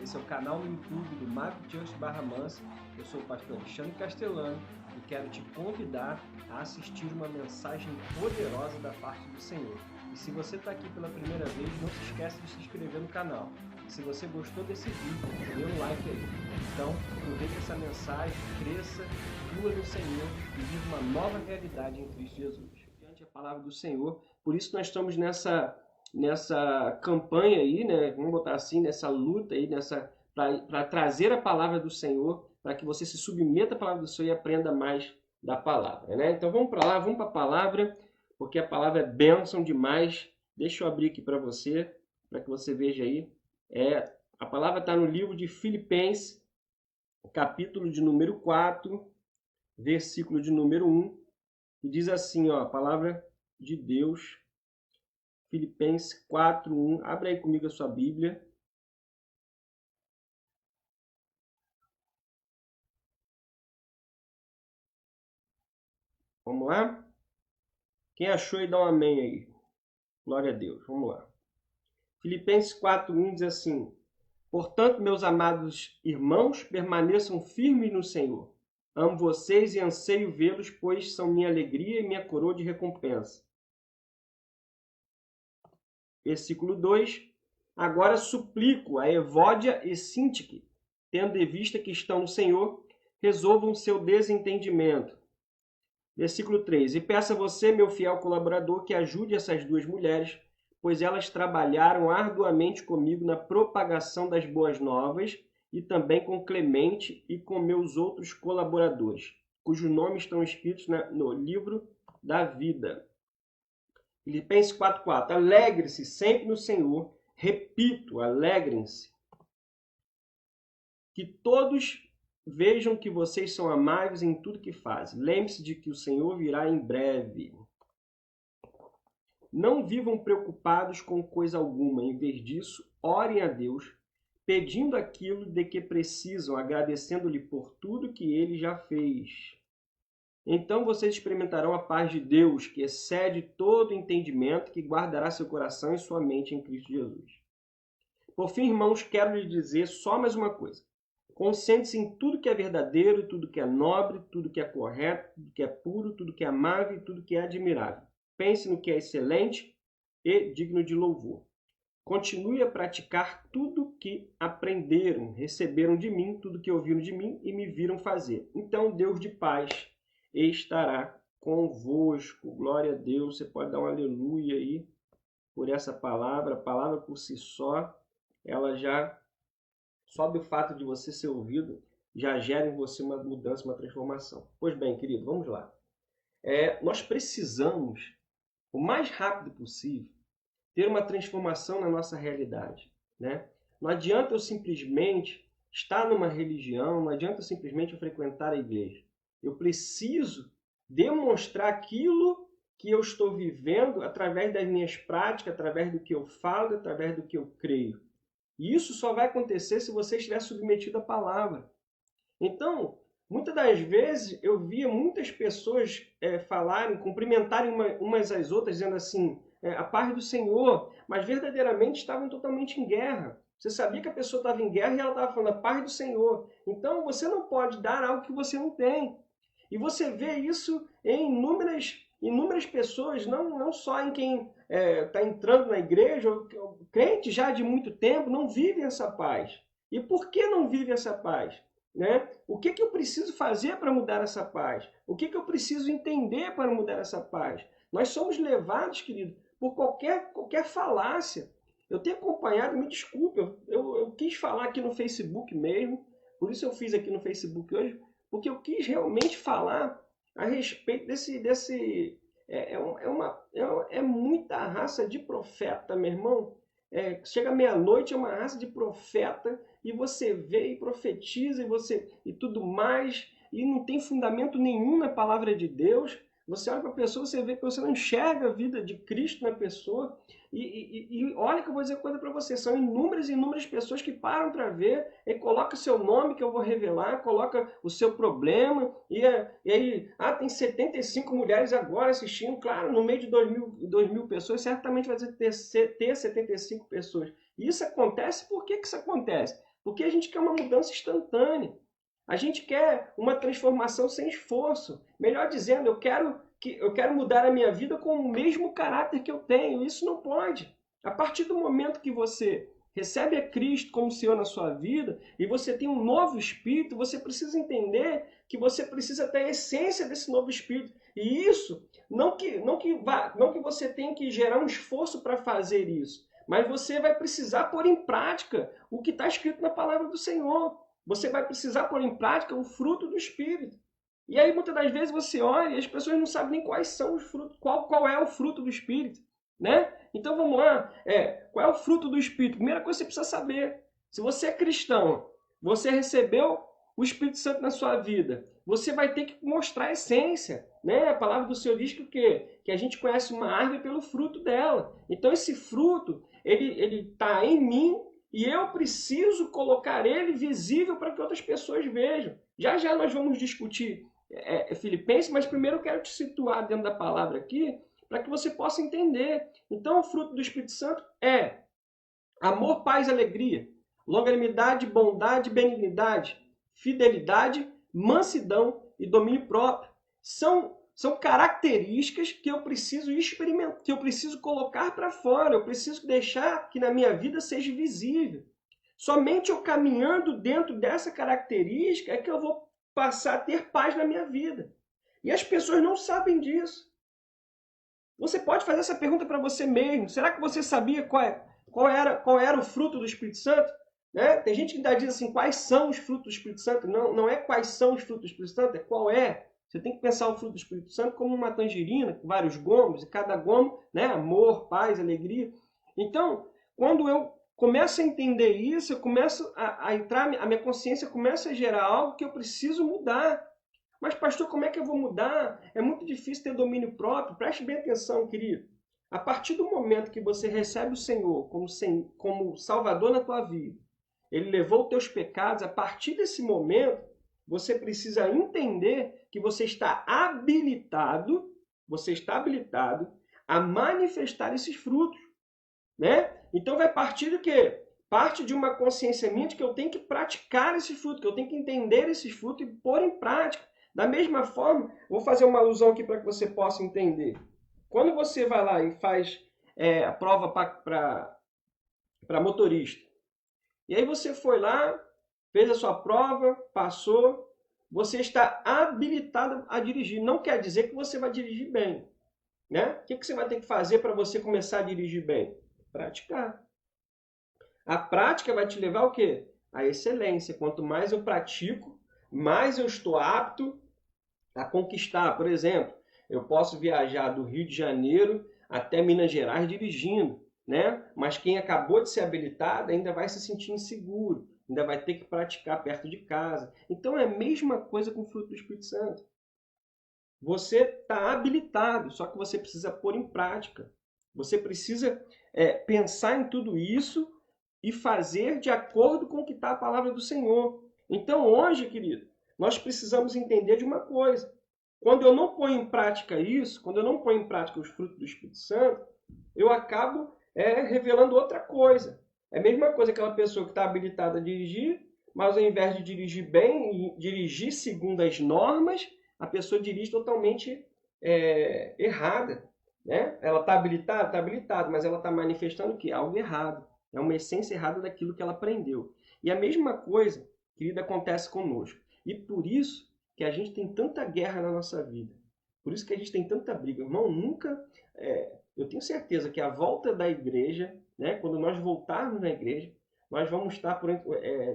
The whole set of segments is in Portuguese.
Esse é o canal no YouTube do Mago Church Barra Mansa. Eu sou o pastor Alexandre Castelano e quero te convidar a assistir uma mensagem poderosa da parte do Senhor. E se você está aqui pela primeira vez, não se esquece de se inscrever no canal. Se você gostou desse vídeo, dê um like aí. Então, aproveite essa mensagem, cresça, flua no Senhor e viva uma nova realidade em Cristo Jesus. Diante a palavra do Senhor, por isso nós estamos nessa campanha aí, né? Vamos botar assim, nessa luta aí, para trazer a palavra do Senhor, para que você se submeta à palavra do Senhor e aprenda mais da palavra, né? Então vamos para lá, vamos para a palavra, porque a palavra é bênção demais. Deixa eu abrir aqui para você que você veja aí. A palavra está no livro de Filipenses, capítulo de número 4, versículo de número 1, e diz assim, ó, a palavra de Deus, Filipenses 4:1. Abre aí comigo a sua Bíblia. Vamos lá? Quem achou aí, dá um amém aí. Glória a Deus. Vamos lá. Filipenses 4:1 diz assim: Portanto, meus amados irmãos, permaneçam firmes no Senhor. Amo vocês e anseio vê-los, pois são minha alegria e minha coroa de recompensa. Versículo 2. Agora suplico a Evódia e Sintique, tendo de vista que estão no Senhor, resolvam seu desentendimento. Versículo 3. E peço a você, meu fiel colaborador, que ajude essas duas mulheres, pois elas trabalharam arduamente comigo na propagação das boas novas e também com Clemente e com meus outros colaboradores, cujos nomes estão escritos no livro da vida. Filipenses 4:4. Alegre-se sempre no Senhor. Repito, alegrem-se. Que todos vejam que vocês são amáveis em tudo que fazem. Lembre-se de que o Senhor virá em breve. Não vivam preocupados com coisa alguma. Em vez disso, orem a Deus, pedindo aquilo de que precisam, agradecendo-lhe por tudo que ele já fez. Então vocês experimentarão a paz de Deus, que excede todo entendimento, que guardará seu coração e sua mente em Cristo Jesus. Por fim, irmãos, quero lhes dizer só mais uma coisa. Concentre-se em tudo que é verdadeiro, tudo que é nobre, tudo que é correto, tudo que é puro, tudo que é amável e tudo que é admirável. Pense no que é excelente e digno de louvor. Continue a praticar tudo que aprenderam, receberam de mim, tudo que ouviram de mim e me viram fazer. Então, Deus de paz estará convosco. Glória a Deus. Você pode dar um aleluia aí por essa palavra. A palavra por si só, ela já, só do fato de você ser ouvido, já gera em você uma mudança, uma transformação. Pois bem, querido, vamos lá. Nós precisamos, o mais rápido possível, ter uma transformação na nossa realidade, né? Não adianta eu simplesmente estar numa religião, não adianta eu simplesmente frequentar a igreja. Eu preciso demonstrar aquilo que eu estou vivendo através das minhas práticas, através do que eu falo, através do que eu creio. E isso só vai acontecer se você estiver submetido à palavra. Então, muitas das vezes eu via muitas pessoas falarem, cumprimentarem umas às outras, dizendo assim, a paz do Senhor, mas verdadeiramente estavam totalmente em guerra. Você sabia que a pessoa estava em guerra e ela estava falando a paz do Senhor. Então, você não pode dar algo que você não tem. E você vê isso em inúmeras pessoas, não só em quem está entrando na igreja, crente já de muito tempo, não vive essa paz. E por que não vive essa paz? Né? O que eu preciso fazer para mudar essa paz? O que eu preciso entender para mudar essa paz? Nós somos levados, querido, por qualquer falácia. Eu tenho acompanhado, me desculpe, eu quis falar aqui no Facebook mesmo, por isso eu fiz aqui no Facebook hoje, porque eu quis realmente falar a respeito desse é muita raça de profeta, meu irmão. Chega meia-noite, é uma raça de profeta, e você vê e profetiza e tudo mais, e não tem fundamento nenhum na palavra de Deus. Você olha para a pessoa, você vê que você não enxerga a vida de Cristo na pessoa. E olha que eu vou dizer uma coisa para você, são inúmeras pessoas que param para ver e coloca o seu nome que eu vou revelar, coloca o seu problema, e aí, tem 75 mulheres agora assistindo, claro, no meio de 2 mil pessoas, certamente vai ter 75 pessoas. E isso acontece, por que isso acontece? Porque a gente quer uma mudança instantânea. A gente quer uma transformação sem esforço. Melhor dizendo, eu quero mudar a minha vida com o mesmo caráter que eu tenho. Isso não pode. A partir do momento que você recebe a Cristo como Senhor na sua vida e você tem um novo espírito, você precisa entender que você precisa ter a essência desse novo espírito. E isso, não que você tenha que gerar um esforço para fazer isso, mas você vai precisar pôr em prática o que está escrito na palavra do Senhor. Você vai precisar pôr em prática o fruto do Espírito. E aí, muitas das vezes, você olha e as pessoas não sabem nem quais são os frutos, qual é o fruto do Espírito. Né? Então, vamos lá. Qual é o fruto do Espírito? Primeira coisa que você precisa saber. Se você é cristão, você recebeu o Espírito Santo na sua vida, você vai ter que mostrar a essência. Né? A palavra do Senhor diz que o quê? Que a gente conhece uma árvore pelo fruto dela. Então, esse fruto, ele está em mim, e eu preciso colocar ele visível para que outras pessoas vejam. Já já nós vamos discutir Filipenses, mas primeiro eu quero te situar dentro da palavra aqui, para que você possa entender. Então, o fruto do Espírito Santo é amor, paz, alegria, longanimidade, bondade, benignidade, fidelidade, mansidão e domínio próprio. São características que eu preciso experimentar, que eu preciso colocar para fora, eu preciso deixar que na minha vida seja visível. Somente eu caminhando dentro dessa característica é que eu vou passar a ter paz na minha vida. E as pessoas não sabem disso. Você pode fazer essa pergunta para você mesmo. Será que você sabia qual era o fruto do Espírito Santo? Né? Tem gente que ainda diz assim, quais são os frutos do Espírito Santo? Não é quais são os frutos do Espírito Santo, é qual é. Você tem que pensar o fruto do Espírito Santo como uma tangerina, com vários gomos, e cada gomo, né, amor, paz, alegria. Então, quando eu começo a entender isso, eu começo a entrar, a minha consciência começa a gerar algo que eu preciso mudar. Mas, pastor, como é que eu vou mudar? É muito difícil ter domínio próprio. Preste bem atenção, querido. A partir do momento que você recebe o Senhor como Salvador na tua vida, Ele levou os teus pecados, a partir desse momento, você precisa entender que você está habilitado a manifestar esses frutos. Né? Então vai partir do quê? Parte de uma consciência minha de que eu tenho que praticar esse fruto, que eu tenho que entender esses frutos e pôr em prática. Da mesma forma, vou fazer uma alusão aqui para que você possa entender. Quando você vai lá e faz a prova para motorista, e aí você foi lá, fez a sua prova, passou, você está habilitado a dirigir. Não quer dizer que você vai dirigir bem. Né? O que você vai ter que fazer para você começar a dirigir bem? Praticar. A prática vai te levar ao quê? À excelência. Quanto mais eu pratico, mais eu estou apto a conquistar. Por exemplo, eu posso viajar do Rio de Janeiro até Minas Gerais dirigindo, né? Mas quem acabou de ser habilitado ainda vai se sentir inseguro, ainda vai ter que praticar perto de casa. Então é a mesma coisa com o fruto do Espírito Santo. Você está habilitado, só que você precisa pôr em prática. Você precisa pensar em tudo isso e fazer de acordo com o que está a palavra do Senhor. Então hoje, querido, nós precisamos entender de uma coisa. Quando eu não ponho em prática isso, quando eu não ponho em prática os frutos do Espírito Santo, eu acabo revelando outra coisa. É a mesma coisa que aquela pessoa que está habilitada a dirigir, mas ao invés de dirigir bem e dirigir segundo as normas, a pessoa dirige totalmente errada. Né? Ela está habilitada, mas ela está manifestando o quê? Algo errado. É uma essência errada daquilo que ela aprendeu. E a mesma coisa, querida, acontece conosco. E por isso que a gente tem tanta guerra na nossa vida. Por isso que a gente tem tanta briga. Irmão, nunca... eu tenho certeza que a volta da igreja, né, quando nós voltarmos na igreja, nós vamos estar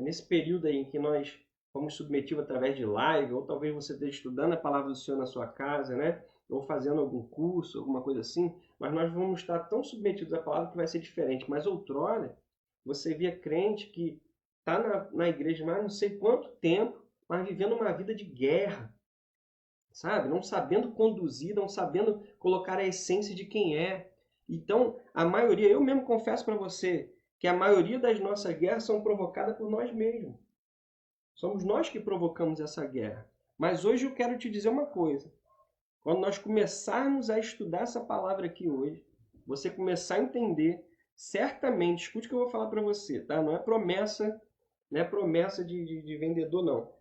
nesse período aí em que nós fomos submetidos através de live, ou talvez você esteja estudando a palavra do Senhor na sua casa, né? Ou fazendo algum curso, alguma coisa assim, mas nós vamos estar tão submetidos à palavra que vai ser diferente. Mas outrora, você via crente que está na igreja mais não sei quanto tempo, mas vivendo uma vida de guerra, sabe? Não sabendo conduzir, não sabendo colocar a essência de quem é. Então, a maioria, eu mesmo confesso para você, que a maioria das nossas guerras são provocadas por nós mesmos. Somos nós que provocamos essa guerra. Mas hoje eu quero te dizer uma coisa. Quando nós começarmos a estudar essa palavra aqui hoje, você começar a entender certamente, escute o que eu vou falar para você, tá? Não é promessa, não é promessa de vendedor, não.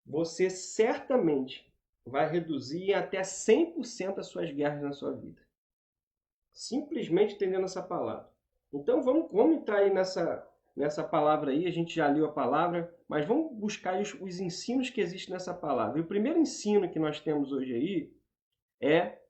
Você certamente vai reduzir em até 100% as suas guerras na sua vida. Simplesmente entendendo essa palavra. Então vamos entrar aí nessa palavra aí, a gente já leu a palavra, mas vamos buscar os ensinos que existem nessa palavra. E o primeiro ensino que nós temos hoje aí é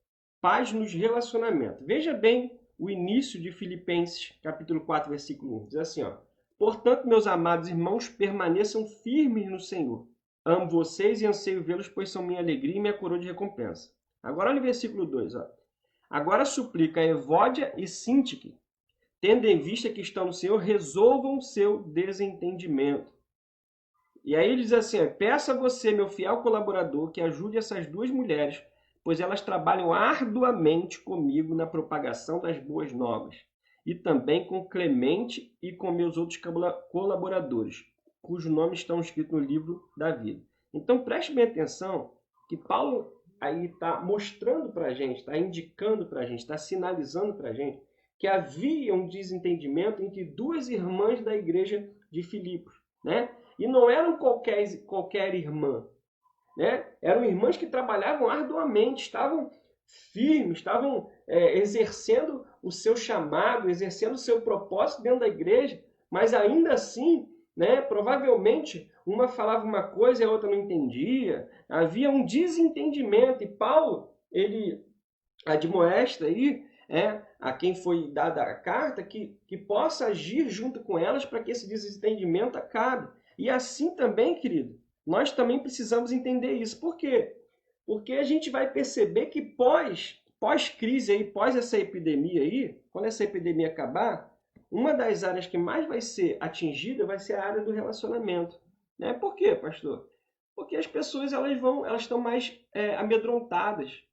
paz nos relacionamentos. Veja bem o início de Filipenses, capítulo 4, versículo 1. Diz assim, ó: portanto, meus amados irmãos, permaneçam firmes no Senhor. Amo vocês e anseio vê-los, pois são minha alegria e minha coroa de recompensa. Agora olha o versículo 2. Ó. Agora suplica a Evódia e Sintique, tendo em vista que estão no Senhor, resolvam seu desentendimento. E aí ele diz assim, ó, peço a você, meu fiel colaborador, que ajude essas duas mulheres, pois elas trabalham arduamente comigo na propagação das boas novas, e também com Clemente e com meus outros colaboradores, cujos nomes estão escritos no livro da vida. Então preste bem atenção que Paulo aí está mostrando para a gente, está indicando para a gente, está sinalizando para a gente que havia um desentendimento entre duas irmãs da igreja de Filipos, né? E não eram qualquer irmã, né? Eram irmãs que trabalhavam arduamente, estavam firmes, estavam exercendo o seu chamado, exercendo o seu propósito dentro da igreja, mas ainda assim, né, provavelmente uma falava uma coisa e a outra não entendia, havia um desentendimento, e Paulo, ele admoesta aí, a quem foi dada a carta, que possa agir junto com elas para que esse desentendimento acabe. E assim também, querido, nós também precisamos entender isso. Por quê? Porque a gente vai perceber que pós-crise aí, pós essa epidemia aí, quando essa epidemia acabar, uma das áreas que mais vai ser atingida vai ser a área do relacionamento. Né? Por quê, pastor? Porque as pessoas elas estão mais amedrontadas.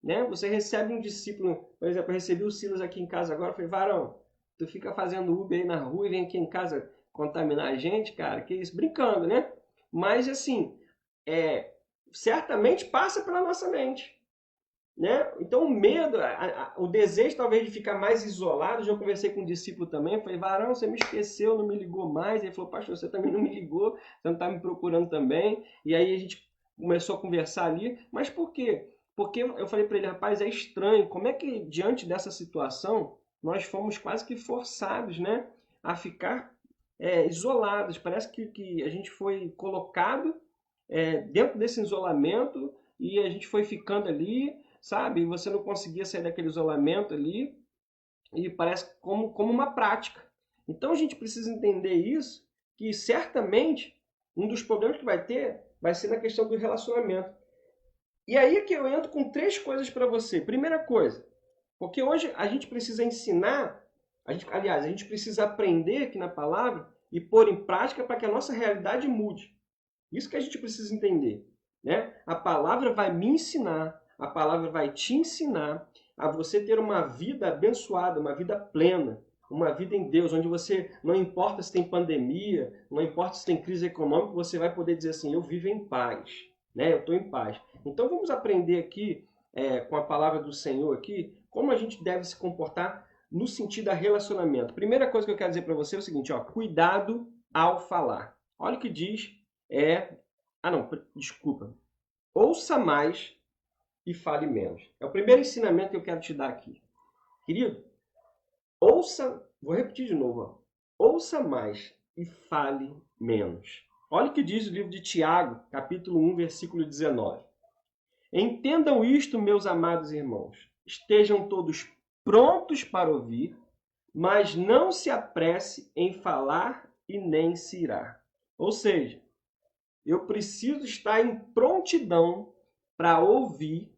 Né? Você recebe um discípulo, por exemplo, eu recebi o Silas aqui em casa agora, eu falei, varão, tu fica fazendo Uber aí na rua e vem aqui em casa contaminar a gente, cara, que isso, brincando, né? Mas assim, certamente passa pela nossa mente, né? Então o medo, o desejo talvez de ficar mais isolado, já conversei com um discípulo também, falei, varão, você me esqueceu, não me ligou mais, ele falou, pastor, você também não me ligou, você não está me procurando também, e aí a gente começou a conversar ali, mas por quê? Porque eu falei para ele, rapaz, é estranho, como é que diante dessa situação nós fomos quase que forçados, né, a ficar isolados. Parece que a gente foi colocado dentro desse isolamento e a gente foi ficando ali, sabe? E você não conseguia sair daquele isolamento ali e parece como uma prática. Então a gente precisa entender isso, que certamente um dos problemas que vai ter vai ser na questão do relacionamento. E aí é que eu entro com 3 coisas para você. Primeira coisa, porque hoje a gente precisa ensinar, aliás, a gente precisa aprender aqui na palavra e pôr em prática para que a nossa realidade mude. Isso que a gente precisa entender. Né? A palavra vai me ensinar, a palavra vai te ensinar a você ter uma vida abençoada, uma vida plena, uma vida em Deus, onde você, não importa se tem pandemia, não importa se tem crise econômica, você vai poder dizer assim, eu vivo em paz, né? Eu estou em paz. Então vamos aprender aqui, com a palavra do Senhor aqui, como a gente deve se comportar no sentido da relacionamento. Primeira coisa que eu quero dizer para você é o seguinte, ó, cuidado ao falar. Olha o que diz, desculpa. Ouça mais e fale menos. É o primeiro ensinamento que eu quero te dar aqui. Querido, vou repetir de novo, ó. Ouça mais e fale menos. Olha o que diz o livro de Tiago, capítulo 1, versículo 19. Entendam isto, meus amados irmãos. Estejam todos prontos para ouvir, mas não se apresse em falar e nem se irar. Ou seja, eu preciso estar em prontidão para ouvir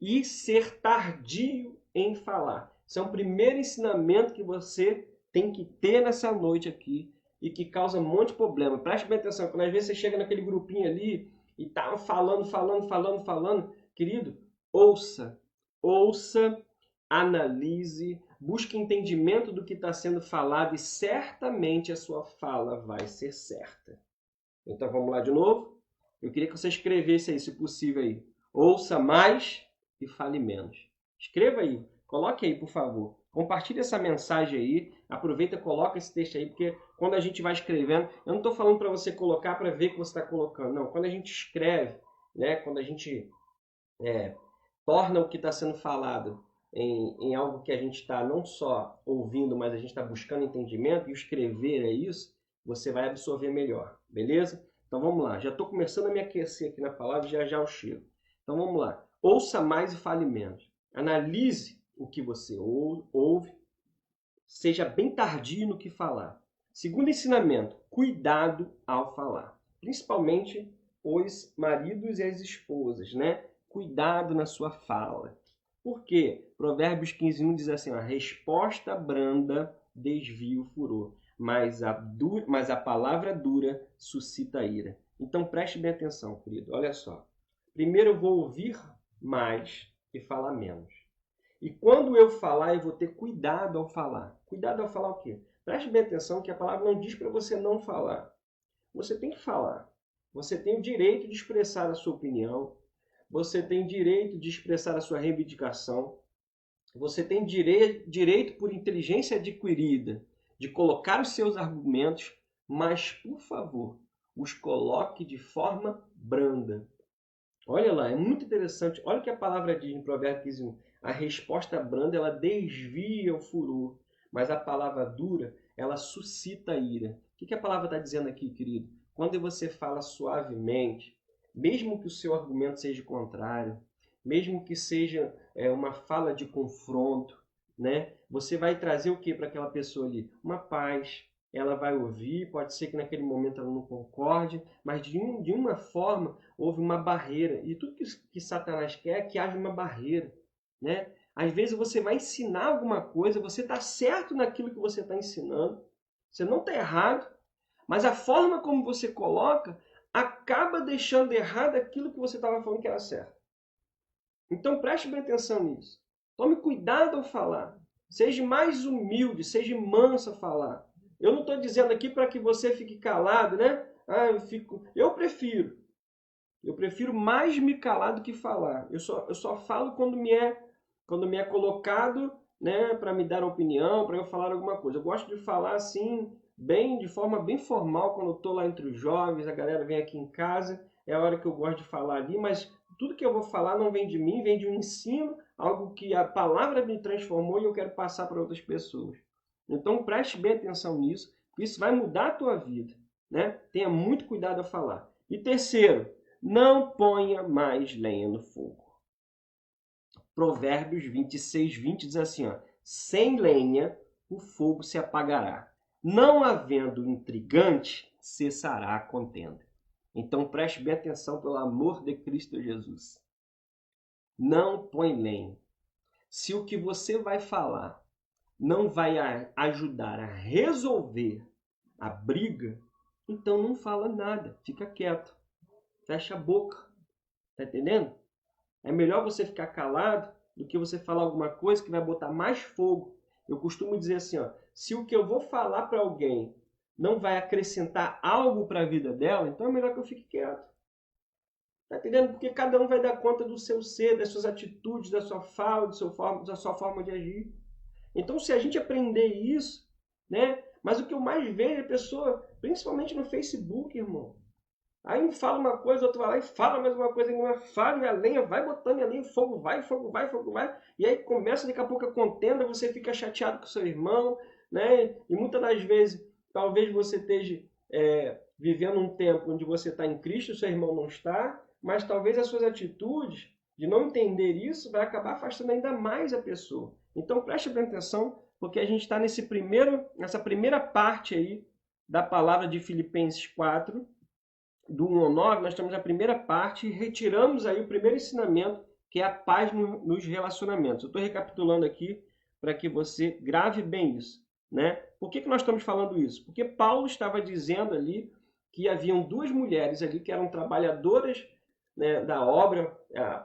e ser tardio em falar. Esse é um primeiro ensinamento que você tem que ter nessa noite aqui e que causa um monte de problema. Preste bem atenção, quando às vezes você chega naquele grupinho ali e tá falando. Querido, ouça, analise, busque entendimento do que está sendo falado e certamente a sua fala vai ser certa. Então vamos lá de novo? Eu queria que você escrevesse aí, se possível aí. Ouça mais e fale menos. Escreva aí, coloque aí, por favor. Compartilha essa mensagem aí, aproveita, coloca esse texto aí, porque quando a gente vai escrevendo, eu não estou falando para você colocar para ver o que você está colocando, não. Quando a gente escreve, né, quando a gente torna o que está sendo falado em algo que a gente está não só ouvindo, mas a gente está buscando entendimento, e o escrever é isso, você vai absorver melhor, beleza? Então vamos lá, já estou começando a me aquecer aqui na palavra, já já eu chego. Então vamos lá, ouça mais e fale menos. Analise o que você ouve, seja bem tardio no que falar. Segundo ensinamento, cuidado ao falar. Principalmente os maridos e as esposas, né? Cuidado na sua fala. Por quê? Provérbios 15:1 diz assim, a resposta branda desvia o furor, mas a palavra dura suscita ira. Então preste bem atenção, querido. Olha só. Primeiro eu vou ouvir mais e falar menos. E quando eu falar, eu vou ter cuidado ao falar. Cuidado ao falar o quê? Preste bem atenção que a palavra não diz para você não falar. Você tem que falar. Você tem o direito de expressar a sua opinião. Você tem direito de expressar a sua reivindicação. Você tem direito por inteligência adquirida de colocar os seus argumentos, mas, por favor, os coloque de forma branda. Olha lá, é muito interessante. Olha o que a palavra diz em Provérbios 15:1. A resposta branda, ela desvia o furor, mas a palavra dura, ela suscita a ira. O que a palavra está dizendo aqui, querido? Quando você fala suavemente, mesmo que o seu argumento seja contrário, mesmo que seja uma fala de confronto, né? Você vai trazer o que para aquela pessoa ali? Uma paz. Ela vai ouvir, pode ser que naquele momento ela não concorde, mas de uma forma houve uma barreira. E tudo que Satanás quer é que haja uma barreira, né? Às vezes você vai ensinar alguma coisa, você está certo naquilo que você está ensinando, você não está errado, mas a forma como você coloca acaba deixando errado aquilo que você estava falando que era certo. Então preste bem atenção nisso. Tome cuidado ao falar. Seja mais humilde, seja manso a falar. Eu não estou dizendo aqui para que você fique calado, né? Eu prefiro mais me calar do que falar. Eu só falo quando me é colocado, né, para me dar opinião, para eu falar alguma coisa. Eu gosto de falar assim, de forma bem formal, quando eu estou lá entre os jovens, a galera vem aqui em casa, é a hora que eu gosto de falar ali, mas tudo que eu vou falar não vem de mim, vem de um ensino, algo que a palavra me transformou e eu quero passar para outras pessoas. Então preste bem atenção nisso, porque isso vai mudar a tua vida, né? Tenha muito cuidado a falar. E terceiro, não ponha mais lenha no fogo. Provérbios 26:20 diz assim, ó, sem lenha o fogo se apagará. Não havendo intrigante, cessará a contenda. Então preste bem atenção pelo amor de Cristo Jesus. Não põe lenha. Se o que você vai falar não vai ajudar a resolver a briga, então não fala nada, fica quieto, fecha a boca, tá entendendo? É melhor você ficar calado do que você falar alguma coisa que vai botar mais fogo. Eu costumo dizer assim, ó, se o que eu vou falar para alguém não vai acrescentar algo para a vida dela, então é melhor que eu fique quieto. Tá entendendo? Porque cada um vai dar conta do seu ser, das suas atitudes, da sua fala, da sua forma de agir. Então, se a gente aprender isso, né? Mas o que eu mais vejo é a pessoa, principalmente no Facebook, irmão. Aí um fala uma coisa, outro vai lá e fala mais uma coisa, uma fala e a lenha vai botando ali, o fogo vai, fogo vai, fogo vai. E aí começa daqui a pouco a contenda, você fica chateado com seu irmão, né? E muitas das vezes, talvez você esteja vivendo um tempo onde você está em Cristo, seu irmão não está, mas talvez as suas atitudes de não entender isso vai acabar afastando ainda mais a pessoa. Então preste bem atenção, porque a gente está nessa primeira parte aí da palavra de Filipenses 4, do 1 ao 9, nós estamos na primeira parte e retiramos aí o primeiro ensinamento, que é a paz nos relacionamentos. Eu estou recapitulando aqui para que você grave bem isso, né? Por que nós estamos falando isso? Porque Paulo estava dizendo ali que haviam duas mulheres ali que eram trabalhadoras, né, da obra.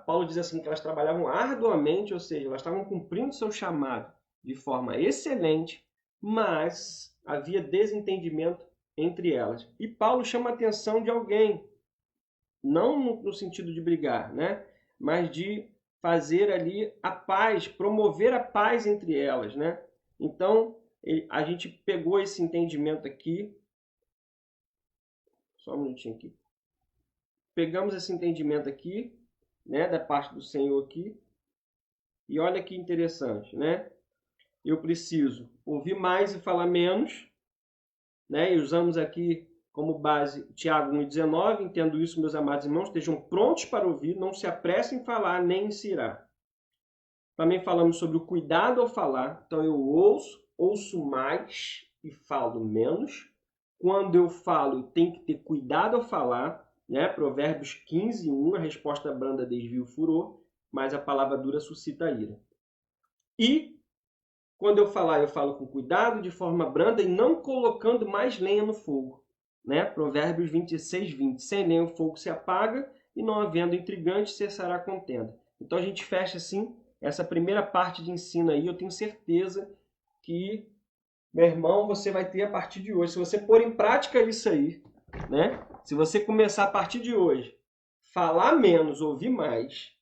Paulo diz assim que elas trabalhavam arduamente, ou seja, elas estavam cumprindo seu chamado de forma excelente, mas havia desentendimento entre elas. E Paulo chama a atenção de alguém, não no sentido de brigar, né? Mas de fazer ali a paz, promover a paz entre elas, né? Então, a gente pegou esse entendimento aqui. Só um minutinho aqui. Pegamos esse entendimento aqui, né, da parte do Senhor aqui. E olha que interessante, né? Eu preciso ouvir mais e falar menos, né? E usamos aqui como base Tiago 1,19. Entendo isso, meus amados irmãos, estejam prontos para ouvir, não se apressem em falar, nem em se irar. Também falamos sobre o cuidado ao falar. Então eu ouço mais e falo menos. Quando eu falo, eu tenho que ter cuidado ao falar, né? Provérbios 15:1, a resposta branda desvia o furor, mas a palavra dura suscita a ira. E quando eu falar, eu falo com cuidado, de forma branda e não colocando mais lenha no fogo, né? Provérbios 26:20. Sem lenha o fogo se apaga e não havendo intrigante cessará a contenda. Então a gente fecha assim essa primeira parte de ensino aí. Eu tenho certeza que, meu irmão, você vai ter a partir de hoje. Se você pôr em prática isso aí, né? Se você começar a partir de hoje, falar menos, ouvir mais,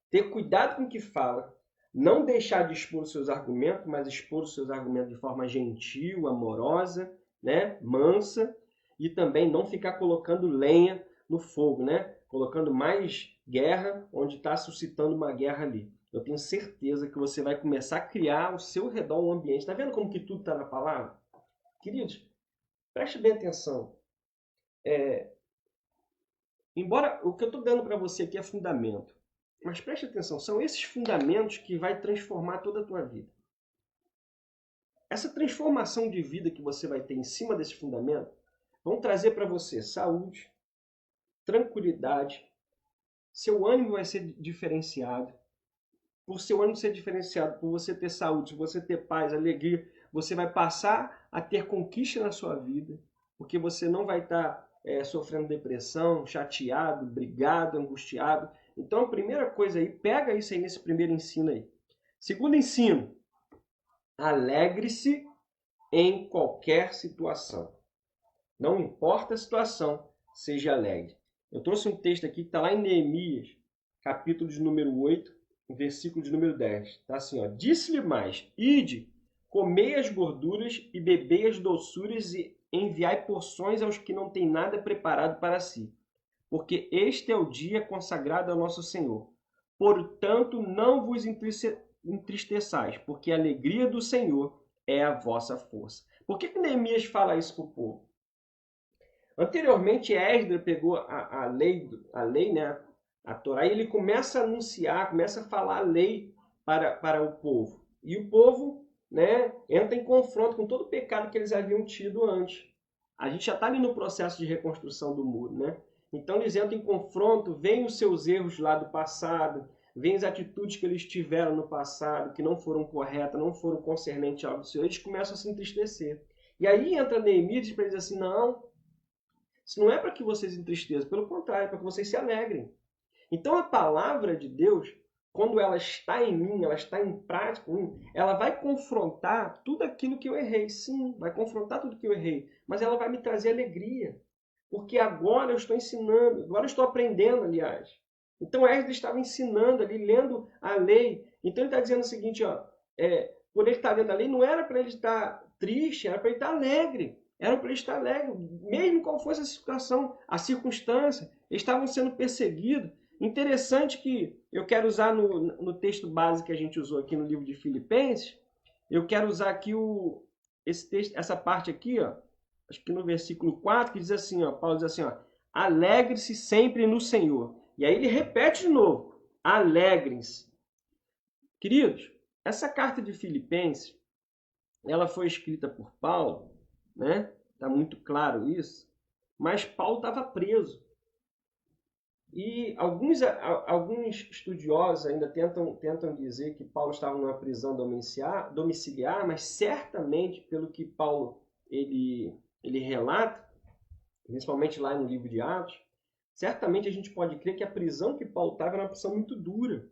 ter cuidado com o que fala, não deixar de expor os seus argumentos, mas expor os seus argumentos de forma gentil, amorosa, né? Mansa, e também não ficar colocando lenha no fogo, né? Colocando mais guerra onde está suscitando uma guerra ali. Eu tenho certeza que você vai começar a criar ao seu redor um ambiente. Está vendo como que tudo está na palavra? Queridos, preste bem atenção. Embora o que eu estou dando para você aqui é fundamento, mas preste atenção, são esses fundamentos que vai transformar toda a tua vida. Essa transformação de vida que você vai ter em cima desse fundamento vão trazer para você saúde, tranquilidade, seu ânimo vai ser diferenciado. Por seu ânimo ser diferenciado, por você ter saúde, por você ter paz, alegria, você vai passar a ter conquista na sua vida, porque você não vai estar sofrendo depressão, chateado, brigado, angustiado. Então, a primeira coisa aí, pega isso aí nesse primeiro ensino aí. Segundo ensino, alegre-se em qualquer situação. Não importa a situação, seja alegre. Eu trouxe um texto aqui que está lá em Neemias, capítulo de número 8, versículo de número 10. Está assim, ó. Disse-lhe mais, ide, comei as gorduras e bebei as doçuras e enviai porções aos que não têm nada preparado para si. Porque este é o dia consagrado ao nosso Senhor. Portanto, não vos entristeçais, porque a alegria do Senhor é a vossa força. Por que Neemias fala isso para o povo? Anteriormente, Esdras pegou a lei, né, a Torá, e ele começa a anunciar, começa a falar a lei para o povo. E o povo, né, entra em confronto com todo o pecado que eles haviam tido antes. A gente já está ali no processo de reconstrução do muro, né? Então eles entram em confronto, veem os seus erros lá do passado, veem as atitudes que eles tiveram no passado, que não foram corretas, não foram concernentes ao Senhor, eles começam a se entristecer. E aí entra Neemias e diz para eles assim, não, isso não é para que vocês entristeçam, pelo contrário, é para que vocês se alegrem. Então a palavra de Deus, quando ela está em mim, ela está em prática, ela vai confrontar tudo aquilo que eu errei. Sim, vai confrontar tudo que eu errei, mas ela vai me trazer alegria. Porque agora eu estou ensinando, agora eu estou aprendendo, aliás. Então Esdras estava ensinando ali, lendo a lei. Então ele está dizendo o seguinte, ó, quando ele está lendo a lei, não era para ele estar triste, era para ele estar alegre. Era para ele estar alegre, mesmo qual fosse a situação, a circunstância. Eles estavam sendo perseguidos. Interessante que eu quero usar no texto base que a gente usou aqui no livro de Filipenses, eu quero usar aqui esse texto, essa parte aqui, ó, acho que no versículo 4, que diz assim, ó, Paulo diz assim, ó, alegre-se sempre no Senhor. E aí ele repete de novo, alegrem-se. Queridos, essa carta de Filipenses, ela foi escrita por Paulo, né? Tá muito claro isso. Mas Paulo estava preso. E alguns estudiosos ainda tentam dizer que Paulo estava numa prisão domiciliar, mas certamente, pelo que Paulo ele relata, principalmente lá no livro de Atos, certamente a gente pode crer que a prisão que Paulo estava era uma prisão muito dura.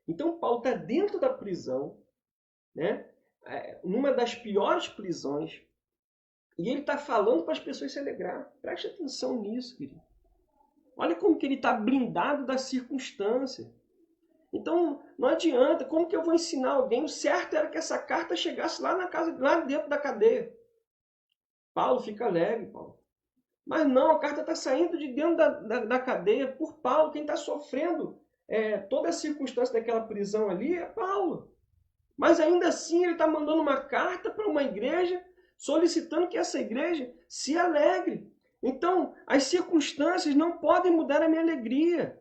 Então Paulo está dentro da prisão, né? Numa das piores prisões, e ele está falando para as pessoas se alegrar. Preste atenção nisso, querido. Olha como que ele está blindado da circunstância. Então, não adianta. Como que eu vou ensinar alguém? O certo era que essa carta chegasse lá na casa, lá dentro da cadeia. Paulo, fica alegre, Paulo. Mas não, a carta está saindo de dentro da cadeia por Paulo. Quem está sofrendo toda a circunstância daquela prisão ali é Paulo. Mas ainda assim ele está mandando uma carta para uma igreja solicitando que essa igreja se alegre. Então, as circunstâncias não podem mudar a minha alegria.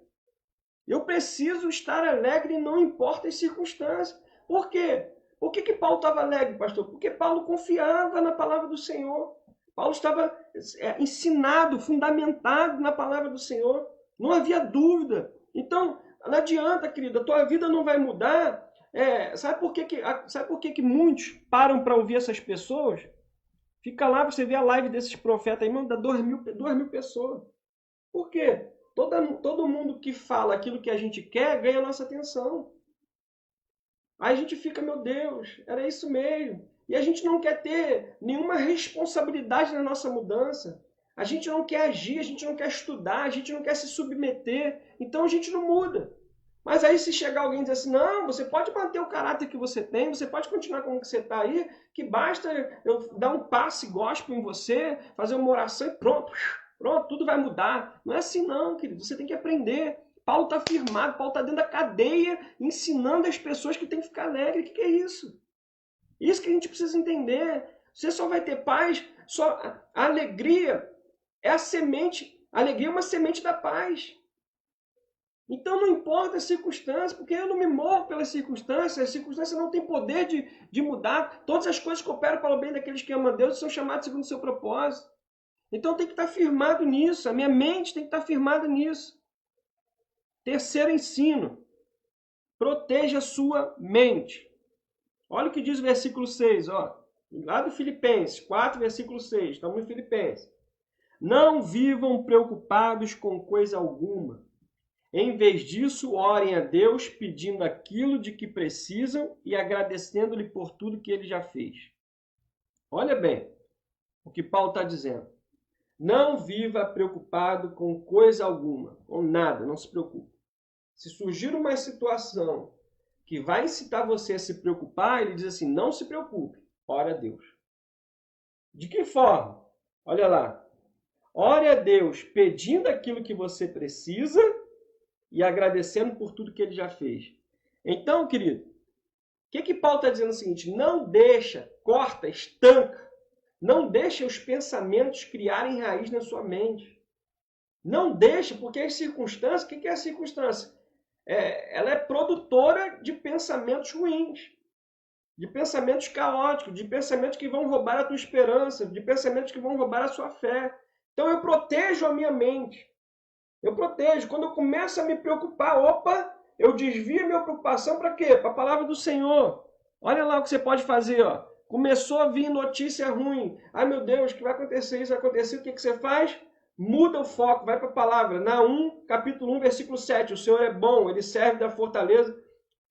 Eu preciso estar alegre, não importa as circunstâncias. Por quê? Por que Paulo estava alegre, pastor? Porque Paulo confiava na palavra do Senhor. Paulo estava ensinado, fundamentado na palavra do Senhor. Não havia dúvida. Então, não adianta, querida, a tua vida não vai mudar. Sabe por que muitos param para ouvir essas pessoas? Fica lá, você vê a live desses profetas aí, dá 2.000 pessoas. Por quê? Todo mundo que fala aquilo que a gente quer ganha a nossa atenção. Aí a gente fica, meu Deus, era isso mesmo. E a gente não quer ter nenhuma responsabilidade na nossa mudança. A gente não quer agir, a gente não quer estudar, a gente não quer se submeter. Então a gente não muda. Mas aí se chegar alguém e dizer assim, não, você pode manter o caráter que você tem, você pode continuar como que você está aí, que basta eu dar um passe gospel em você, fazer uma oração e pronto, tudo vai mudar. Não é assim não, querido, você tem que aprender. Paulo está firmado, Paulo está dentro da cadeia, ensinando as pessoas que tem que ficar alegre. O que é isso? Isso que a gente precisa entender. Você só vai ter paz, a alegria é a semente, a alegria é uma semente da paz. Então não importa as circunstâncias, porque eu não me movo pelas circunstâncias, as circunstâncias não têm poder de mudar. Todas as coisas cooperam para o bem daqueles que amam a Deus e são chamados segundo o seu propósito. Então tem que estar firmado nisso, a minha mente tem que estar firmada nisso. Terceiro ensino, proteja a sua mente. Olha o que diz o versículo 6, ó, lá do Filipenses 4, versículo 6, estamos em Filipenses. Não vivam preocupados com coisa alguma. Em vez disso, orem a Deus pedindo aquilo de que precisam e agradecendo-lhe por tudo que ele já fez. Olha bem o que Paulo está dizendo. Não viva preocupado com coisa alguma, com nada, não se preocupe. Se surgir uma situação que vai incitar você a se preocupar, ele diz assim, não se preocupe, ore a Deus. De que forma? Olha lá. Ore a Deus pedindo aquilo que você precisa e agradecendo por tudo que ele já fez. Então, querido, o que Paulo está dizendo? É o seguinte, não deixa, corta, estanca, não deixa os pensamentos criarem raiz na sua mente. Não deixa, porque as circunstâncias, o que é a circunstância? Ela é produtora de pensamentos ruins, de pensamentos caóticos, de pensamentos que vão roubar a tua esperança, de pensamentos que vão roubar a sua fé. Então eu protejo a minha mente. Eu protejo. Quando eu começo a me preocupar, eu desvio a minha preocupação para quê? Para a palavra do Senhor. Olha lá o que você pode fazer. Ó. Começou a vir notícia ruim. Ai meu Deus, o que vai acontecer? Isso vai acontecer. O que você faz? Muda o foco, vai para a palavra. Naum, capítulo 1, versículo 7. O Senhor é bom, ele serve da fortaleza.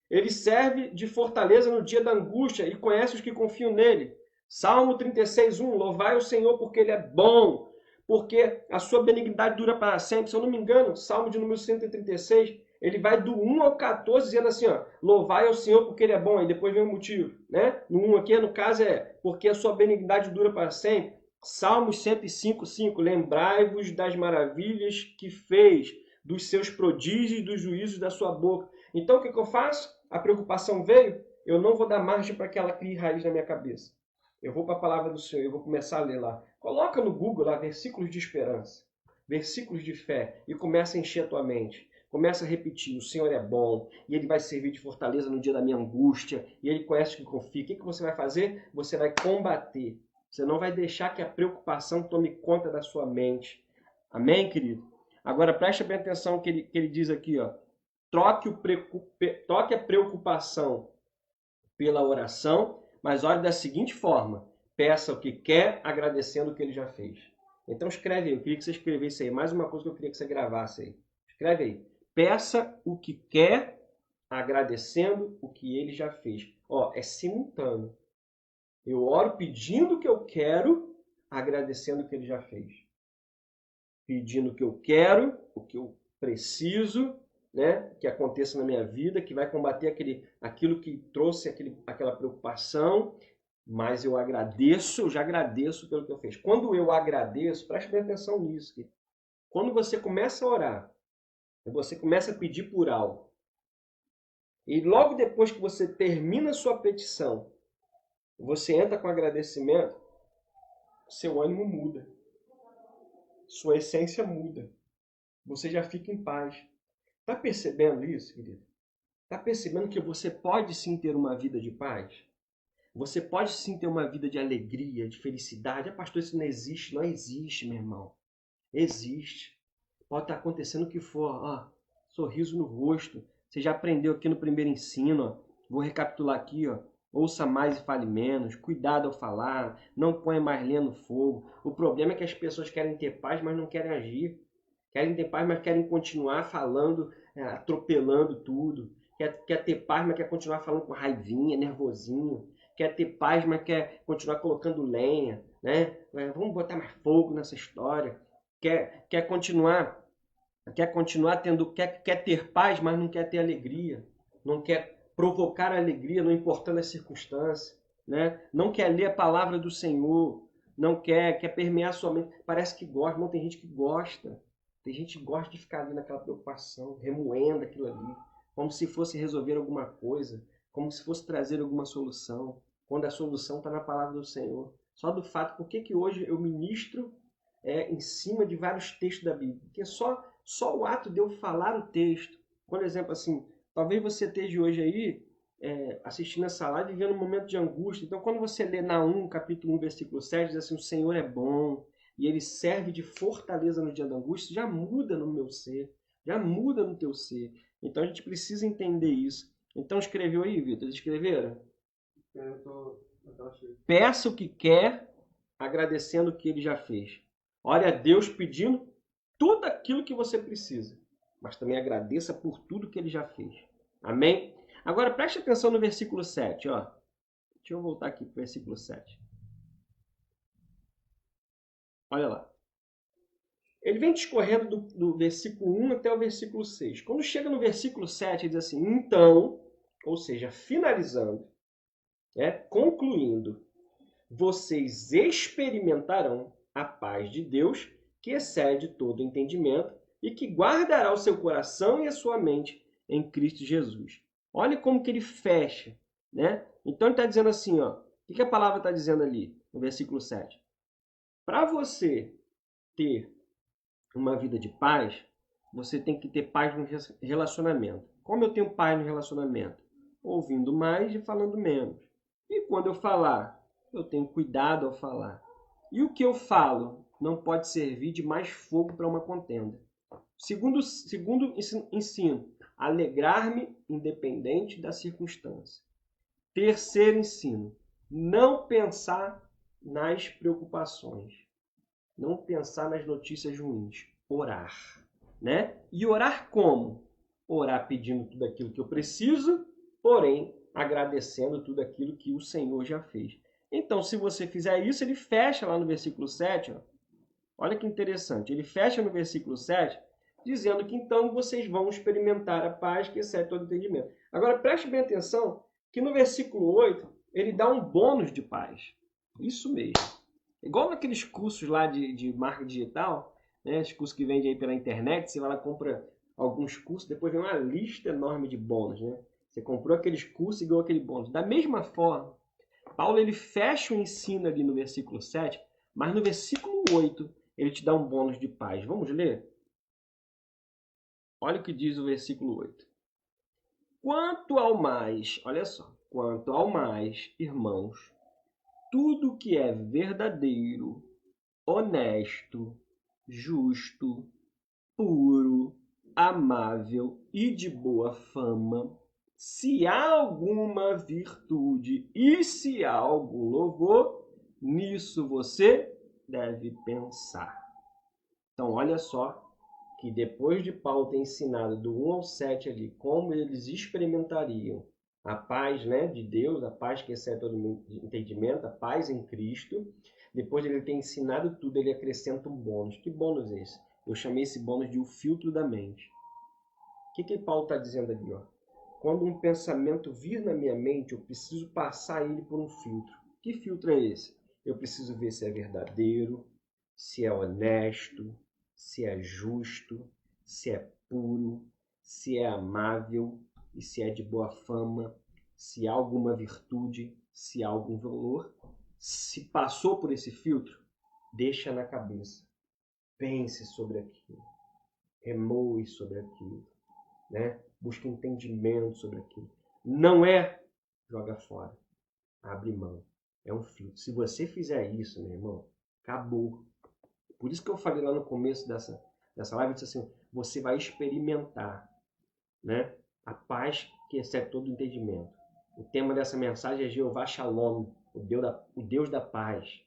Ele serve de fortaleza no dia da angústia e conhece os que confiam nele. Salmo 36, 1. Louvai o Senhor porque ele é bom, porque a sua benignidade dura para sempre. Se eu não me engano, Salmo de número 136, ele vai do 1 ao 14 dizendo assim, ó, louvai ao Senhor porque ele é bom, e depois vem o motivo, né? No 1 aqui, no caso, porque a sua benignidade dura para sempre. Salmos 105, 5, lembrai-vos das maravilhas que fez, dos seus prodígios e dos juízos da sua boca. Então, o que eu faço? A preocupação veio, eu não vou dar margem para que ela crie raiz na minha cabeça. Eu vou para a palavra do Senhor, eu vou começar a ler lá. Coloca no Google lá, versículos de esperança, versículos de fé, e começa a encher a tua mente. Começa a repetir, o Senhor é bom, e Ele vai servir de fortaleza no dia da minha angústia, e Ele conhece o que confia. O que você vai fazer? Você vai combater. Você não vai deixar que a preocupação tome conta da sua mente. Amém, querido? Agora preste bem atenção que ele diz aqui, ó. Troque a preocupação pela oração, mas olhe da seguinte forma. Peça o que quer, agradecendo o que ele já fez. Então escreve aí, eu queria que você escrevesse aí. Mais uma coisa que eu queria que você gravasse aí. Escreve aí. Peça o que quer, agradecendo o que ele já fez. Ó, é simultâneo. Eu oro pedindo o que eu quero, agradecendo o que ele já fez. Pedindo o que eu quero, o que eu preciso, né, que aconteça na minha vida, que vai combater aquilo que trouxe aquela preocupação, mas eu agradeço, eu já agradeço pelo que eu fiz. Quando eu agradeço, preste bem atenção nisso, querido. Quando você começa a orar, você começa a pedir por algo, e logo depois que você termina a sua petição, você entra com agradecimento, seu ânimo muda, sua essência muda, você já fica em paz. Está percebendo isso, querido? Está percebendo que você pode sim ter uma vida de paz? Você pode sim ter uma vida de alegria, de felicidade. Ah, pastor, isso não existe. Não existe, meu irmão. Existe. Pode estar acontecendo o que for. Ó, sorriso no rosto. Você já aprendeu aqui no primeiro ensino. Ó. Vou recapitular aqui. Ó. Ouça mais e fale menos. Cuidado ao falar. Não ponha mais lenha no fogo. O problema é que as pessoas querem ter paz, mas não querem agir. Querem ter paz, mas querem continuar falando, atropelando tudo. Quer ter paz, mas quer continuar falando com raivinha, nervosinho. Quer ter paz, mas quer continuar colocando lenha, né? Vamos botar mais fogo nessa história. Quer continuar tendo, quer ter paz, mas não quer ter alegria. Não quer provocar alegria, não importando as circunstâncias, né? Não quer ler a palavra do Senhor, não quer permear sua mente. Parece que gosta, não tem gente que gosta. Tem gente que gosta de ficar ali naquela preocupação, remoendo aquilo ali, como se fosse resolver alguma coisa, como se fosse trazer alguma solução, quando a solução está na palavra do Senhor. Só do fato, por que hoje eu ministro em cima de vários textos da Bíblia? Porque só o ato de eu falar o texto, por exemplo, assim, talvez você esteja hoje aí assistindo essa live e vivendo um momento de angústia. Então, quando você lê Naum, capítulo 1, versículo 7, diz assim, o Senhor é bom, e ele serve de fortaleza no dia da angústia, já muda no meu ser, já muda no teu ser. Então a gente precisa entender isso. Então escreveu aí, Vitor? Escreveram? Peça o que quer, agradecendo o que ele já fez. Ore a Deus pedindo tudo aquilo que você precisa, mas também agradeça por tudo que ele já fez. Amém? Agora preste atenção no versículo 7. Ó. Deixa eu voltar aqui para o versículo 7. Olha lá. Ele vem discorrendo do versículo 1 até o versículo 6. Quando chega no versículo 7, ele diz assim, então, ou seja, finalizando, concluindo, vocês experimentarão a paz de Deus, que excede todo entendimento, e que guardará o seu coração e a sua mente em Cristo Jesus. Olha como que ele fecha, né? Então ele está dizendo assim, ó, o que a palavra está dizendo ali, no versículo 7? Para você ter uma vida de paz, você tem que ter paz no relacionamento. Como eu tenho paz no relacionamento? Ouvindo mais e falando menos. E quando eu falar, eu tenho cuidado ao falar. E o que eu falo não pode servir de mais fogo para uma contenda. Segundo ensino, alegrar-me independente da circunstância. Terceiro ensino, não pensar nas preocupações. Não pensar nas notícias ruins. Orar, né? E orar como? Orar pedindo tudo aquilo que eu preciso, porém agradecendo tudo aquilo que o Senhor já fez. Então, se você fizer isso, ele fecha lá no versículo 7, ó. Olha que interessante. Ele fecha no versículo 7, dizendo que então vocês vão experimentar a paz que excede todo entendimento. Agora, preste bem atenção que no versículo 8, ele dá um bônus de paz. Isso mesmo. Igual naqueles cursos lá de marketing digital, né? Os cursos que vendem aí pela internet, você vai lá e compra alguns cursos, depois vem uma lista enorme de bônus, né? Você comprou aqueles cursos e ganhou aquele bônus. Da mesma forma, Paulo ele fecha o ensino ali no versículo 7, mas no versículo 8 ele te dá um bônus de paz. Vamos ler? Olha o que diz o versículo 8. Quanto ao mais, olha só, quanto ao mais, irmãos, tudo que é verdadeiro, honesto, justo, puro, amável e de boa fama, se há alguma virtude e se há algum louvor, nisso você deve pensar. Então, olha só que depois de Paulo ter ensinado do 1 ao 7 ali, como eles experimentariam a paz, né, de Deus, a paz que excede todo entendimento, a paz em Cristo, depois de ele ter ensinado tudo, ele acrescenta um bônus. Que bônus é esse? Eu chamei esse bônus de o filtro da mente. O que Paulo está dizendo ali? Ó? Quando um pensamento vir na minha mente, eu preciso passar ele por um filtro. Que filtro é esse? Eu preciso ver se é verdadeiro, se é honesto, se é justo, se é puro, se é amável e se é de boa fama, se há alguma virtude, se há algum valor. Se passou por esse filtro, deixa na cabeça. Pense sobre aquilo. Remoe sobre aquilo. Né? Busque entendimento sobre aquilo. Não é joga fora. Abre mão. É um filtro. Se você fizer isso, meu irmão, acabou. Por isso que eu falei lá no começo dessa live, eu disse assim, você vai experimentar, né, a paz que excede todo entendimento. O tema dessa mensagem é Jeová Shalom, o Deus da paz.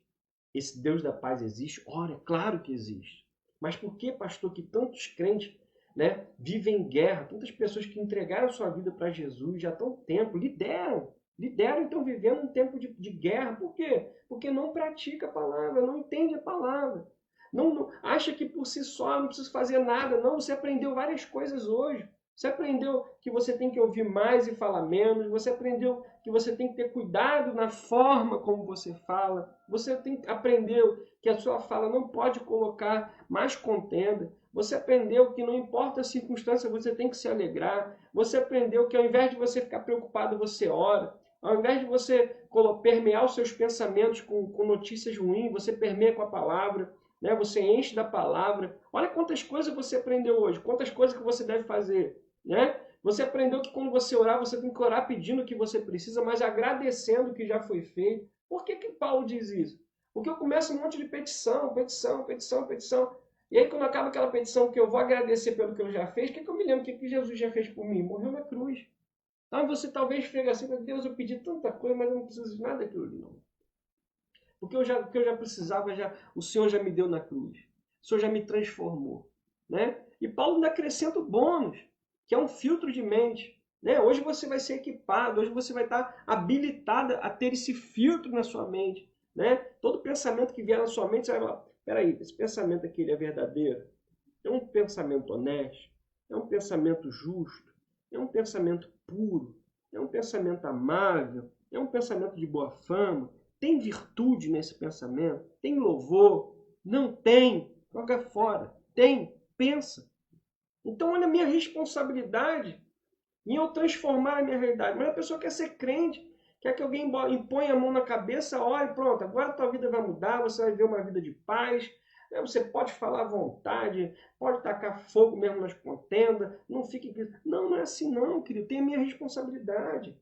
Esse Deus da paz existe? Ora, é claro que existe. Mas por que, pastor, que tantos crentes, né, vivem em guerra? Tantas pessoas que entregaram sua vida para Jesus já há tanto tempo, lideram e estão vivendo um tempo de guerra. Por quê? Porque não pratica a palavra, não entende a palavra. Não acha que por si só não precisa fazer nada. Não, você aprendeu várias coisas hoje. Você aprendeu que você tem que ouvir mais e falar menos. Você aprendeu que você tem que ter cuidado na forma como você fala. Você aprendeu que a sua fala não pode colocar mais contenda. Você aprendeu que não importa a circunstância, você tem que se alegrar. Você aprendeu que ao invés de você ficar preocupado, você ora. Ao invés de você permear os seus pensamentos com notícias ruins, você permeia com a palavra. Né? Você enche da palavra. Olha quantas coisas você aprendeu hoje, quantas coisas que você deve fazer. Né? Você aprendeu que quando você orar, você tem que orar pedindo o que você precisa, mas agradecendo o que já foi feito. Por que Paulo diz isso? Porque eu começo um monte de petição. E aí, quando acaba aquela petição que eu vou agradecer pelo que eu já fiz, o que eu me lembro? O que Jesus já fez por mim? Morreu na cruz. Então você talvez fique assim, meu Deus, eu pedi tanta coisa, mas eu não preciso de nada daquilo ali, não. Porque o que eu já precisava, o Senhor já me deu na cruz. O Senhor já me transformou. Né? E Paulo ainda acrescenta o bônus, que é um filtro de mente. Né? Hoje você vai ser equipado, hoje você vai estar habilitado a ter esse filtro na sua mente. Né? Todo pensamento que vier na sua mente, você vai falar, peraí, esse pensamento aqui ele é verdadeiro? É um pensamento honesto? É um pensamento justo? É um pensamento puro? É um pensamento amável? É um pensamento de boa fama? Tem virtude nesse pensamento? Tem louvor? Não tem? Joga fora. Tem? Pensa. Então, olha a minha responsabilidade em eu transformar a minha realidade. Mas a pessoa quer ser crente, quer que alguém imponha a mão na cabeça, olha, pronto, agora a tua vida vai mudar, você vai ver uma vida de paz, você pode falar à vontade, pode tacar fogo mesmo nas contendas, não fique... Não é assim não, querido, tem a minha responsabilidade.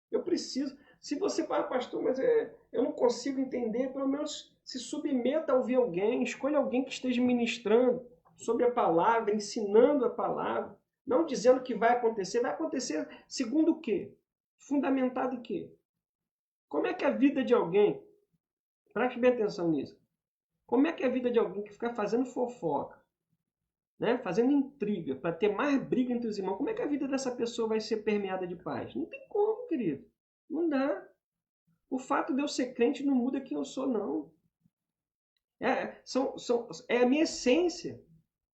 Eu preciso... Se você fala, pastor, mas eu não consigo entender, pelo menos se submeta a ouvir alguém, escolha alguém que esteja ministrando sobre a palavra, ensinando a palavra, não dizendo que vai acontecer segundo o quê? Fundamentado em quê? Como é que é a vida de alguém, preste bem atenção nisso, como é que é a vida de alguém que fica fazendo fofoca, né? Fazendo intriga, para ter mais briga entre os irmãos, como é que a vida dessa pessoa vai ser permeada de paz? Não tem como, querido. Não dá. O fato de eu ser crente não muda quem eu sou, não. É a minha essência.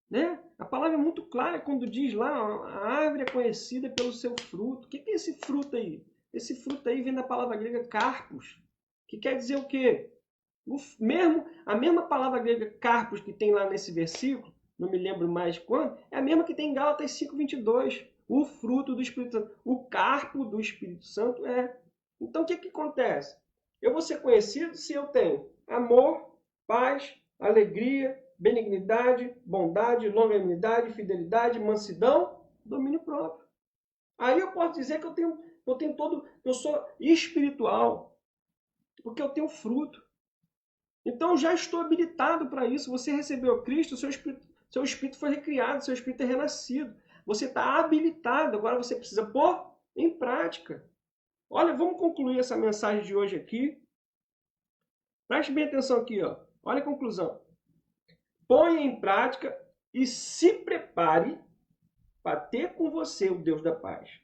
Né? A palavra é muito clara quando diz lá, a árvore é conhecida pelo seu fruto. O que é esse fruto aí? Esse fruto aí vem da palavra grega carpos, que quer dizer o quê? A mesma palavra grega carpos que tem lá nesse versículo, não me lembro mais quando, é a mesma que tem em Gálatas 5:22. O fruto do Espírito Santo. O carpo do Espírito Santo é. Então o que acontece? Eu vou ser conhecido se eu tenho amor, paz, alegria, benignidade, bondade, longanimidade, fidelidade, mansidão, domínio próprio. Aí eu posso dizer que eu sou espiritual, porque eu tenho fruto. Então já estou habilitado para isso. Você recebeu Cristo, seu espírito foi recriado, seu espírito é renascido. Você está habilitado, agora você precisa pôr em prática. Olha, vamos concluir essa mensagem de hoje aqui. Preste bem atenção aqui, ó. Olha a conclusão. Ponha em prática e se prepare para ter com você o Deus da paz.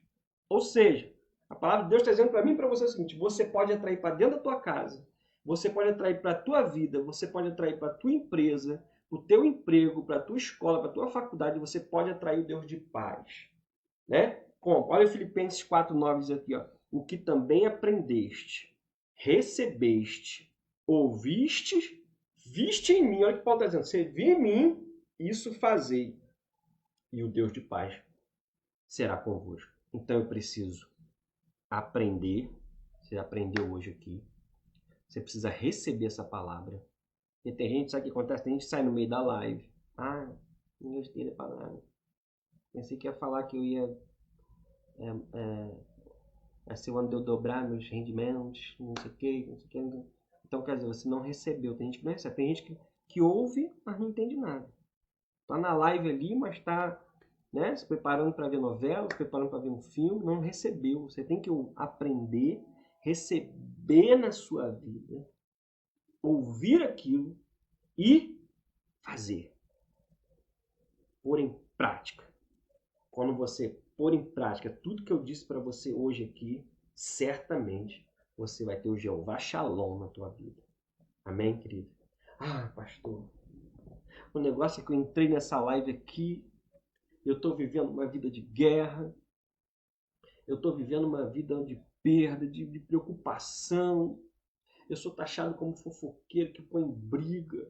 Ou seja, a palavra de Deus está dizendo para mim e para você o seguinte, você pode atrair para dentro da tua casa, você pode atrair para a tua vida, você pode atrair para a tua empresa, para o teu emprego, para a tua escola, para a tua faculdade, você pode atrair o Deus de paz. né? Como? Olha Filipenses 4:9 diz aqui, ó. O que também aprendeste, recebeste, ouviste, viste em mim. Olha o que Paulo está dizendo. Você viu em mim, isso fazei. E o Deus de paz será convosco. Então eu preciso aprender. Você aprendeu hoje aqui. Você precisa receber essa palavra. E tem gente, sabe o que acontece? Tem gente que sai no meio da live. Ah, não gostei da palavra. Pensei que ia falar que eu ia ser o ano de eu dobrar meus rendimentos, não sei o que, não sei o que. Então, quer dizer, você não recebeu. Tem gente que não recebe. Tem gente que ouve, mas não entende nada. Tá na live ali, mas tá, né, se preparando para ver novela, se preparando para ver um filme, não recebeu. Você tem que aprender, receber na sua vida, ouvir aquilo e fazer. Pôr em prática. Quando você pôr em prática tudo que eu disse para você hoje aqui, certamente você vai ter o Jeová Shalom na tua vida. Amém, querido? Ah, pastor, o negócio é que eu entrei nessa live aqui, eu estou vivendo uma vida de guerra, eu estou vivendo uma vida de perda, de preocupação, eu sou taxado como fofoqueiro que põe em briga,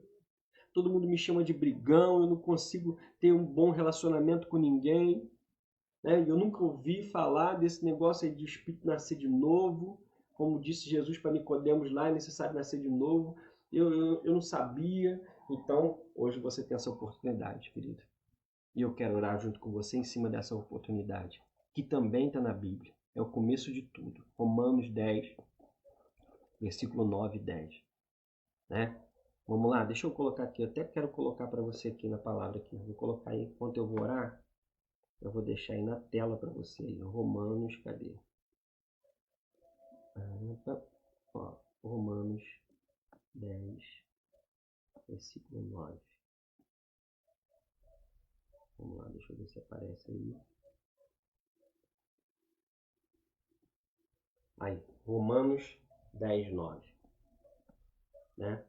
todo mundo me chama de brigão, eu não consigo ter um bom relacionamento com ninguém. Eu nunca ouvi falar desse negócio aí de espírito nascer de novo. Como disse Jesus para Nicodemos lá, é necessário nascer de novo. Eu não sabia. Então, hoje você tem essa oportunidade, querido. E eu quero orar junto com você em cima dessa oportunidade, que também está na Bíblia. É o começo de tudo. Romanos 10, versículo 9 e 10. Né? Vamos lá, deixa eu colocar aqui. Eu até quero colocar para você aqui na palavra. Aqui. Vou colocar aí enquanto eu vou orar. Eu vou deixar aí na tela para você. Romanos, cadê? Ó, Romanos 10, versículo 9. Vamos lá, deixa eu ver se aparece aí. Aí, Romanos 10, 9. Né?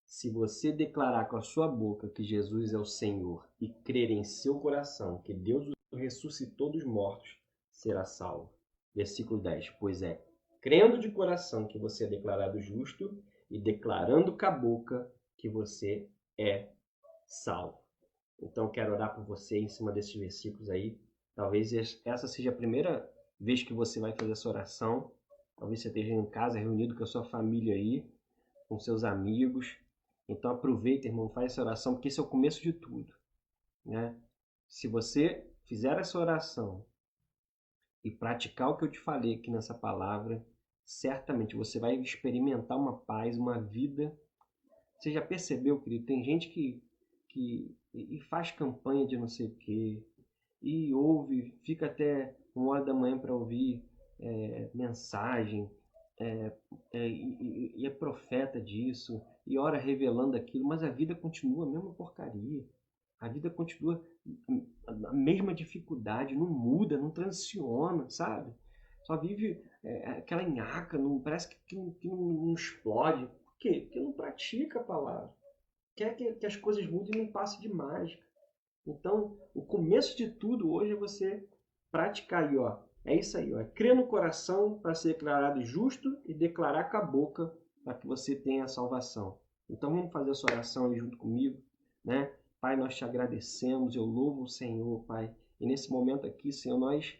Se você declarar com a sua boca que Jesus é o Senhor e crer em seu coração que Deus o ressuscitou dos mortos, será salvo. Versículo 10. Pois é, crendo de coração que você é declarado justo e declarando com a boca que você é salvo. Então, quero orar por você em cima desses versículos aí. Talvez essa seja a primeira vez que você vai fazer essa oração. Talvez você esteja em casa, reunido com a sua família aí, com seus amigos. Então, aproveita, irmão, faz essa oração, porque esse é o começo de tudo. Né? Se você fizer essa oração e praticar o que eu te falei aqui nessa palavra, certamente você vai experimentar uma paz, uma vida. Você já percebeu, querido? Tem gente que faz campanha de não sei o quê, e ouve, fica até 1 hora da manhã para ouvir mensagem, e é profeta disso, e ora revelando aquilo, mas a vida continua a mesma porcaria. A vida continua a mesma dificuldade, não muda, não transiciona, sabe? Só vive aquela nhaca, não, parece que não explode. Por quê? Porque não pratica a palavra. Quer que as coisas mudem e não passe de mágica. Então, o começo de tudo hoje é você praticar aí, ó. É isso aí, ó. É crer no coração para ser declarado justo e declarar com a boca para que você tenha a salvação. Então, vamos fazer essa oração aí junto comigo, né? Pai, nós te agradecemos, eu louvo o Senhor, Pai. E nesse momento aqui, Senhor, nós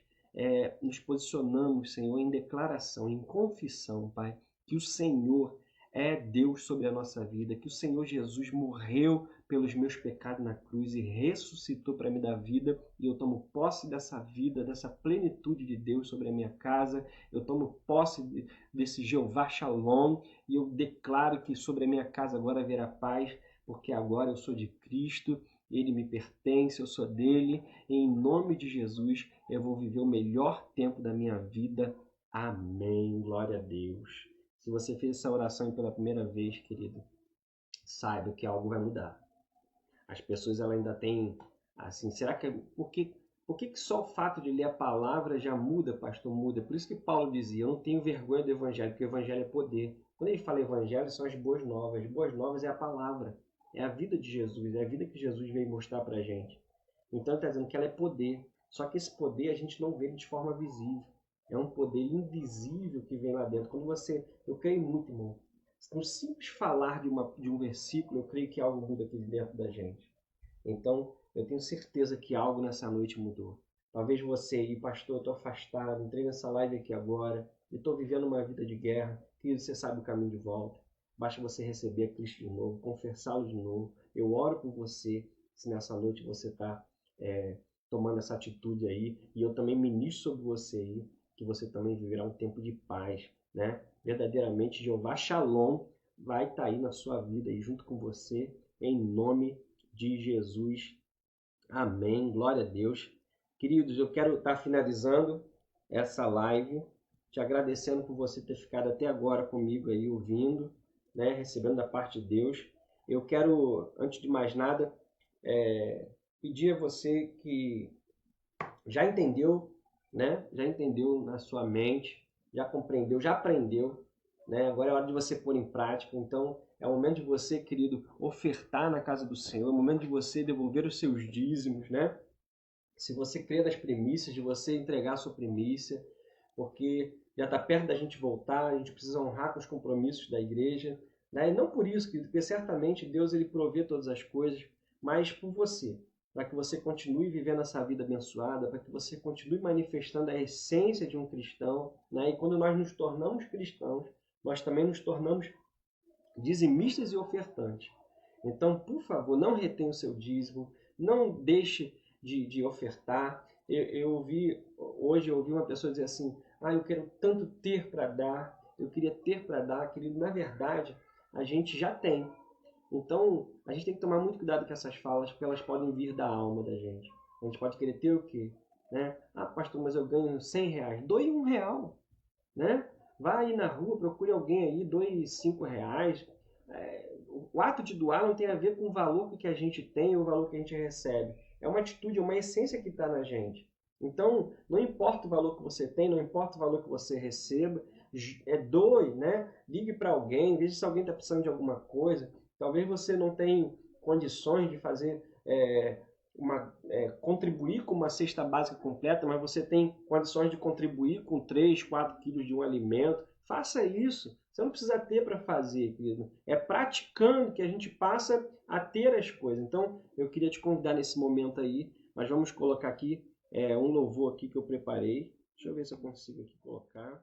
nos posicionamos, Senhor, em declaração, em confissão, Pai, que o Senhor é Deus sobre a nossa vida, que o Senhor Jesus morreu pelos meus pecados na cruz e ressuscitou para me dar vida, e eu tomo posse dessa vida, dessa plenitude de Deus sobre a minha casa, eu tomo posse desse Jeová Shalom, e eu declaro que sobre a minha casa agora haverá paz, porque agora eu sou de Cristo, ele me pertence, eu sou dele, e em nome de Jesus eu vou viver o melhor tempo da minha vida. Amém, glória a Deus. Se você fez essa oração pela primeira vez, querido, saiba que algo vai mudar. As pessoas ela ainda têm, assim, será que por que só o fato de ler a palavra já muda, pastor? Muda. Por isso que Paulo dizia, eu não tenho vergonha do evangelho, porque o evangelho é poder. Quando ele fala evangelho, são as boas novas. As boas novas é a palavra, é a vida de Jesus, é a vida que Jesus veio mostrar pra gente. Então ele está dizendo que ela é poder. Só que esse poder a gente não vê ele de forma visível. É um poder invisível que vem lá dentro. Quando você... Eu creio muito, irmão. No simples falar de um versículo, eu creio que algo muda aqui dentro da gente. Então, eu tenho certeza que algo nessa noite mudou. Talvez você aí, pastor, eu estou afastado, entrei nessa live aqui agora e estou vivendo uma vida de guerra. Querido, você sabe o caminho de volta. Basta você receber a Cristo de novo, confessá-lo de novo. Eu oro por você, se nessa noite você está tomando essa atitude aí. E eu também ministro sobre você aí, que você também viverá um tempo de paz, né? Verdadeiramente, Jeová Shalom vai estar aí na sua vida e junto com você, em nome de Jesus. Amém. Glória a Deus. Queridos, eu quero estar finalizando essa live, te agradecendo por você ter ficado até agora comigo aí, ouvindo, né, recebendo da parte de Deus. Eu quero, antes de mais nada, pedir a você que já entendeu, né? Já entendeu na sua mente, já compreendeu, já aprendeu, né? Agora é hora de você pôr em prática. Então, é o momento de você, querido, ofertar na casa do Senhor, é o momento de você devolver os seus dízimos, né? Se você crê nas primícias, de você entregar a sua primícia, porque já está perto da gente voltar, a gente precisa honrar com os compromissos da igreja, né? E não por isso, querido, porque certamente Deus ele provê todas as coisas, mas por você, para que você continue vivendo essa vida abençoada, para que você continue manifestando a essência de um cristão, né? E quando nós nos tornamos cristãos, nós também nos tornamos dizimistas e ofertantes. Então, por favor, não retenha o seu dízimo, não deixe de ofertar. Hoje eu ouvi uma pessoa dizer assim, eu quero tanto ter para dar, eu queria ter para dar, querido. Na verdade, a gente já tem. Então, a gente tem que tomar muito cuidado com essas falas, porque elas podem vir da alma da gente. A gente pode querer ter o quê? Né? Pastor, mas eu ganho 100 reais. Doe R$1, né? Vá aí na rua, procure alguém aí, doe 5 reais. O ato de doar não tem a ver com o valor que a gente tem ou o valor que a gente recebe. É uma atitude, é uma essência que está na gente. Então, não importa o valor que você tem, não importa o valor que você receba, doe, né? Ligue para alguém, veja se alguém está precisando de alguma coisa. Talvez você não tenha condições de fazer contribuir com uma cesta básica completa, mas você tem condições de contribuir com 3, 4 quilos de um alimento. Faça isso. Você não precisa ter para fazer, querido. É praticando que a gente passa a ter as coisas. Então, eu queria te convidar nesse momento aí, mas vamos colocar aqui um louvor aqui que eu preparei. Deixa eu ver se eu consigo aqui colocar.